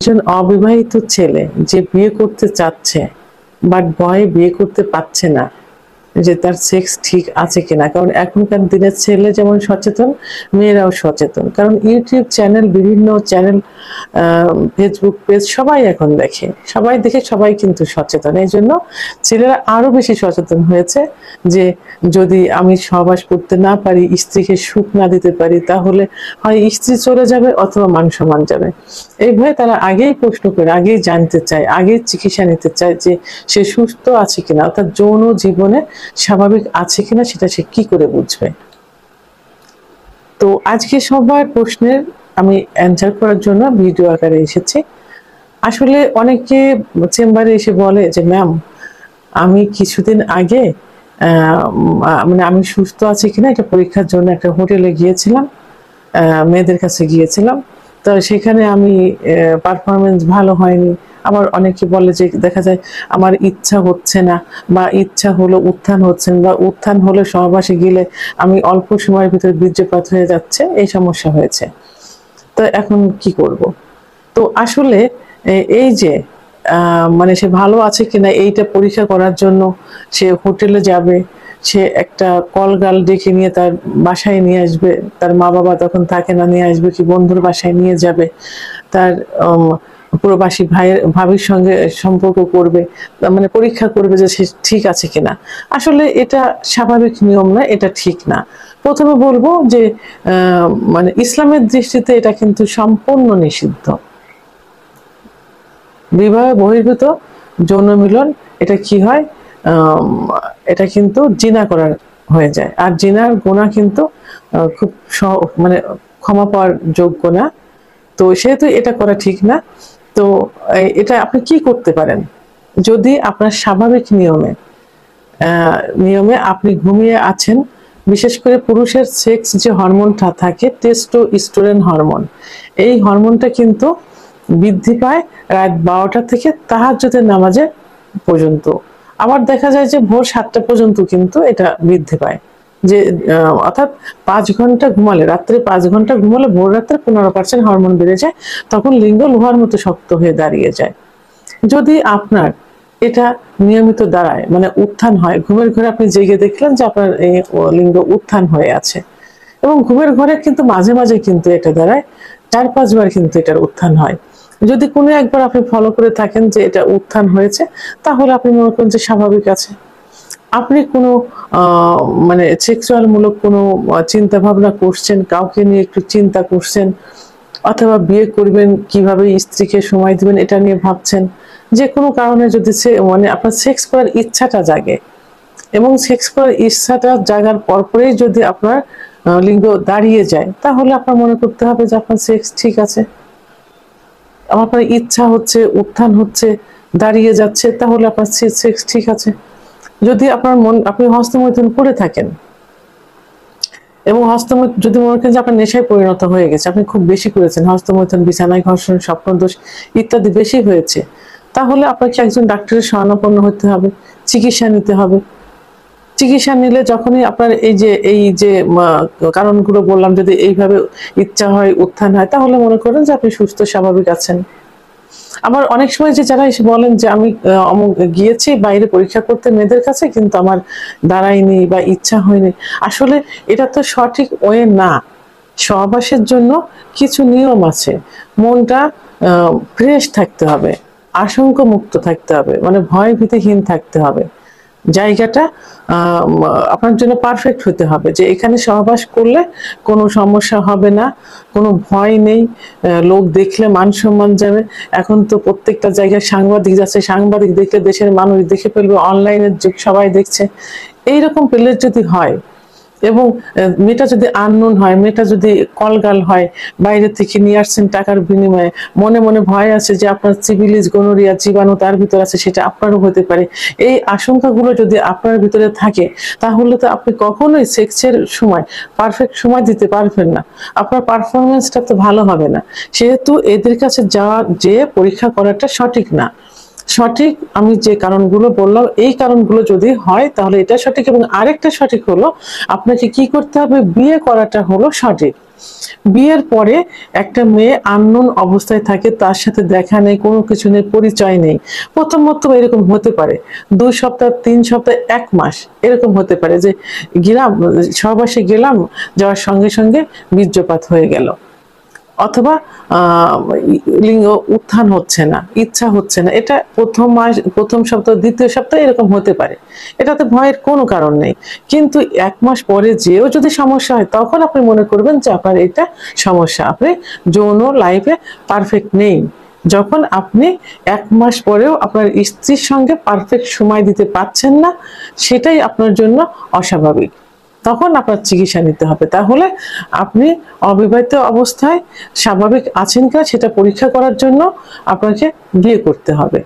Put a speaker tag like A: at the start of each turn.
A: একজন অবিবাহিত ছেলে যে বিয়ে করতে চাচ্ছে বাট ভয়ে বিয়ে করতে পারছে না যে তার সেক্স ঠিক আছে কিনা, কারণ এখনকার দিনের ছেলে যেমন সচেতন, মেয়েরাও সচেতন। কারণ ইউটিউব চ্যানেল, বিভিন্ন চ্যানেল, ফেসবুক পেজ সবাই এখন দেখে, সবাই কিন্তু সচেতন। এই জন্য ছেলেরা আরো বেশি সচেতন হয়েছে যে যদি আমি সহবাস করতে না পারি, স্ত্রীকে সুখ না দিতে পারি, তাহলে হয় স্ত্রী চলে যাবে অথবা মান সম্মান যাবে। এই ভয়ে তারা আগেই প্রশ্ন করে, আগেই জানতে চায়, আগেই চিকিৎসা নিতে চায় যে সে সুস্থ আছে কিনা, অর্থাৎ যৌন জীবনে স্বাভাবিক আছে কিনা সেটা সে কি করে বুঝবে। তো আজকে সবার প্রশ্নের আমি অ্যান্সার করার জন্য ভিডিও আকারে এসেছি। আসলে অনেকে চেম্বারে এসে বলে যে ম্যাম, আমি কিছুদিন আগে মানে আমি সুস্থ আছি কিনা এটা পরীক্ষার জন্য একটা হোটেলে গিয়েছিলাম, মেয়েদের কাছে গিয়েছিলাম। তো সেখানে আমি পারফরমেন্স ভালো হয়নি। আবার অনেকে বলে যে দেখা যায় আমার ইচ্ছা হচ্ছে না, বা ইচ্ছা হলো উত্থান হচ্ছে না, বা উত্থান হলে সহবাসে গেলে আমি অল্প সময়ের ভিতরে বীর্যপাত হয়ে যাচ্ছে, এই সমস্যা হয়েছে। তো এখন কি করব? তো আসলে এই যে মানে সে ভালো আছে কিনা এইটা পরীক্ষা করার জন্য সে হোটেলে যাবে, সে একটা কল গার্ল ডেকে নিয়ে তার বাসায় নিয়ে আসবে, তার মা বাবা তখন থাকে না, নিয়ে আসবে কি বন্ধুর বাসায় নিয়ে যাবে, তার প্রবাসী ভাবির সঙ্গে সম্পর্ক করবে, মানে পরীক্ষা করবে যে সে ঠিক আছে কিনা। আসলে এটা স্বাভাবিক নিয়ম না, এটা ঠিক না। প্রথমে বলবো যে মানে ইসলামের দৃষ্টিতে এটা কিন্তু সম্পূর্ণ নিষিদ্ধ। বিবাহ বহির্ভূত যৌন মিলন এটা কি হয়, এটা কিন্তু জিনা করার হয়ে যায়। আর জিনার গুনাহ কিন্তু খুব মানে ক্ষমা পাওয়ার যোগ্য না। তো সেহেতু এটা করা ঠিক না। তো এটা আপনি কি করতে পারেন, যদি আপনার স্বাভাবিক নিয়মে আপনি ঘুমিয়ে আছেন, বিশেষ করে পুরুষের সেক্স যে হরমোনটা থাকে টেস্টোস্টেরন হরমোন, এই হরমোনটা কিন্তু বৃদ্ধি পায় রাত 12টা থেকে তাহাজ্জুদের নামাজে পর্যন্ত। আবার দেখা যায় যে ভোর 7টা পর্যন্ত কিন্তু এটা বৃদ্ধি পায়। যে অর্থাৎ 5 ঘন্টা ঘুমালে, রাত্রে 5 ঘন্টা ঘুমালে ভোর রাত্রে 15% হরমোন বেড়ে যায়, তখন লিঙ্গ লোহার মতো শক্ত হয়ে দাঁড়িয়ে যায়। যদি আপনার এটা নিয়মিত দাঁড়ায়, মানে উত্থান হয়, ঘুমের ঘরে আপনি জেগে দেখলেন যে আপনার এই লিঙ্গ উত্থান হয়ে আছে, এবং ঘুমের ঘরে কিন্তু মাঝে মাঝে কিন্তু এটা দাঁড়ায়, 4-5 বার কিন্তু এটার উত্থান হয়। যদি কোনো একবার আপনি ফলো করে থাকেন যে এটা উত্থান হয়েছে, তাহলে আপনি মনে করেন যে স্বাভাবিক আছে। আপনি কোনো মানে সেক্সুয়াল মূলক কোনো চিন্তা ভাবনা করছেন, কাউকে নিয়ে একটু চিন্তা করছেন, অথবা বিয়ে করবেন, কিভাবে স্ত্রীকে সময় দিবেন এটা নিয়ে ভাবছেন, যে কোনো কারণে যদি মানে আপনার সেক্স করার ইচ্ছাটা জাগে, এবং সেক্স করার ইচ্ছাটা জাগার পরপরেই যদি আপনার লিঙ্গ দাঁড়িয়ে যায়, তাহলে আপনার মনে করতে হবে যে আপনার সেক্স ঠিক আছে। আপনার ইচ্ছা হচ্ছে, উত্থান হচ্ছে, দাঁড়িয়ে যাচ্ছে, তাহলে আপনার সেক্স ঠিক আছে। যদি আপনি হস্তমৈথুন করে থাকেন, এবং যদি মনে করেন যে আপনার নেশায় পরিণত হয়ে গেছে, আপনি খুব বেশি করেছেন হস্তমৈথুন, বিছানায় ঘর্ষণ, স্বপ্নদোষ ইত্যাদি বেশি হয়েছে, তাহলে আপনাকে একজন ডাক্তারের শরণাপন্ন হতে হবে, চিকিৎসা নিতে হবে। চিকিৎসা নিলে যখনই আপনার এই যে কারণগুলো বললাম, যদি এইভাবে ইচ্ছা হয়, উত্থান হয়, তাহলে মনে করেন যে আপনি সুস্থ স্বাভাবিক আছেন। আবার অনেক সময় যে যারা এসে বলেন যে আমি গিয়েছি বাইরে পরীক্ষা করতে মেয়েদের কাছে, কিন্তু আমার দাঁড়ায়নি বা ইচ্ছা হয়নি, আসলে এটা তো সঠিক ওয়ে না। সহবাসের জন্য কিছু নিয়ম আছে। মনটা ফ্রেশ থাকতে হবে, আশঙ্কা মুক্ত থাকতে হবে, মানে ভয় ভীতিহীন থাকতে হবে। জায়গাটা আপনার জন্য পারফেক্ট হতে হবে, যে এখানে সহবাস করলে কোনো সমস্যা হবে না, কোনো ভয় নেই, লোক দেখলে মান সম্মান যাবে। এখন তো প্রত্যেকটা জায়গায় সাংবাদিক যাচ্ছে, সাংবাদিক দেখলে দেশের মানুষ দেখে ফেলবে, অনলাইনের যুগ, সবাই দেখছে। এইরকম পেলে যদি হয়, এবং মেয়েটা যদি আননোন হয়, মেয়েটা যদি কলগাল হয়, বাইরে থেকে নিয়ে আসছেন টাকার বিনিময়ে, মনে মনে ভয় আছে যে আপনার সিভিলিস, গনোরিয়া জীবাণু তার ভিতরে আছে, সেটা আপনারও হতে পারে, এই আশঙ্কাগুলো যদি আপনার ভিতরে থাকে, তাহলে তো আপনি কখনোই সেক্সের সময় পারফেক্ট সময় দিতে পারবেন না, আপনার পারফরমেন্সটা তো ভালো হবে না। সেহেতু এদের কাছে যে পরীক্ষা করাটা সঠিক না। সঠিক আমি যে কারণগুলো বললাম, এই কারণগুলো যদি হয় তাহলে এটা সঠিক। এবং আরেকটা সঠিক হলো, আপনাকে কি করতে হবে, বিয়ে করাটা হলো সঠিক। বিয়ের পরে একটা মেয়ে আননোন অবস্থায় থাকে, তার সাথে দেখা নেই, কোনো কিছু নেই, পরিচয় নেই, প্রথম এরকম হতে পারে 2 সপ্তাহ, 3 সপ্তাহ, 1 মাস এরকম হতে পারে যে গেলাম, সহবাসে গেলাম, যাওয়ার সঙ্গে সঙ্গে বীর্যপাত হয়ে গেল, অথবা লিঙ্গ উত্থান হচ্ছে না, ইচ্ছা হচ্ছে না, এটা প্রথম মাস, প্রথম সপ্তাহ, দ্বিতীয় সপ্তাহ এরকম হতে পারে। এটাতে ভয়ের কোনো কারণ নেই। কিন্তু 1 মাস পরে যেও যদি সমস্যা হয়, তখন আপনি মনে করবেন যে আপনার এটা সমস্যা, আপনি যৌন লাইফে পারফেক্ট নেই। যখন আপনি 1 মাস পরেও আপনার স্ত্রীর সঙ্গে পারফেক্ট সময় দিতে পারছেন না, সেটাই আপনার জন্য অস্বাভাবিক। তখন আপনার চিকিৎসা নিতে হবে। তাহলে আপনি অবিবাহিত অবস্থায় স্বাভাবিক আছেন কিনা সেটা পরীক্ষা করার জন্য আপনাকে বিয়ে করতে হবে।